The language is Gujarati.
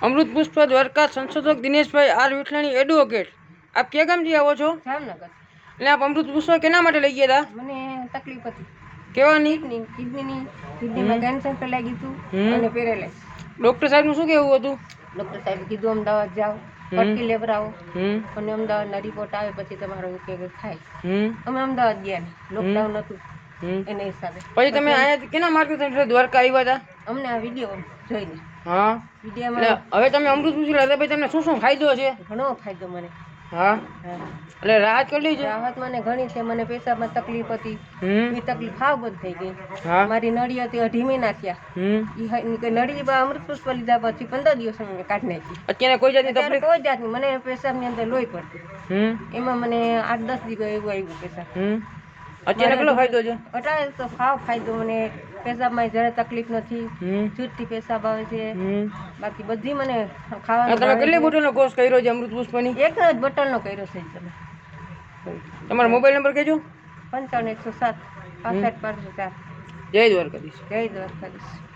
अमृत पुष्प द्वारका संशोधक दिनेश भाई आर विठलाणी एडवोकेट। आप क्या गाम थी आवो छो? જામનગર। એટલે આપ અમૃત પુષ્પ કેના માટે લઈ ગયા હતા? મને તકલીફ હતી કેવાની? કિડનીમાં કેન્સર ફેલાઈ ગયું હતું અને પેરેલાઇઝ। ડોક્ટર સાહેબ નું શું કેવું હતું? ડૉક્ટર સાહેબે કીધું અમદાવાદ જાઓ, પટ્ટી લેવડાવો હમ અને અમદાવાદના રિપોર્ટ આવે પછી તમારો ઉપયોગ થાય। હમ અમે અમદાવાદ ગયા ને લોકડાઉન હતું હમ એના હિસાબે પછી તમે આયા કેના માર્ગદર્શન હેઠળ દ્વારકા આવ્યા હતા? અમને આ વિડીયો જોઈને હા, વિડીયોમાં એટલે હવે તમે અમૃત પુષ્પ લેતા પછી તમને શું શું ફાયદો છે? ઘણો ફાયદો મને। હા, હા, એટલે રાહત કેટલી છે? રાહત મને ઘણી છે। મને પેશાબમાં તકલીફ હતી, હમ એ તકલીફ હાવ બંધ થઈ ગઈ। હા, મારી નળી હતી 2.5 મહિના થયા, એ નળી અમૃત પુષ્પ લીધા પછી 15 દિવસ મેં કાઢી નાખી। અત્યારે કોઈ જાતની અત્યારે તકલીફ? કોઈ જાતની મને પેશાબની અંદર લોહી પડતું, એમાં મને 8-10 દિવસ એવું આવ્યું પેશાબ। અત્યારે કેટલો ફાયદો છે? અત્યારે તો હાવ ફાયદો મને। પેશાબમાં જરા તકલીફ નથી, હમ છૂટથી પેશાબ આવે છે, હમ બાકી બધી મને તમે ખાવાનું કેટલી બોટલનો કોર્સ કર્યો છે અમૃત પુષ્પની? એક જ બોટલનો કર્યો છે તમે। તમારો મોબાઈલ નંબર કહેજો। 55 107 65 504। જય દ્વારકાધીશ। જય દ્વારકાધીશ।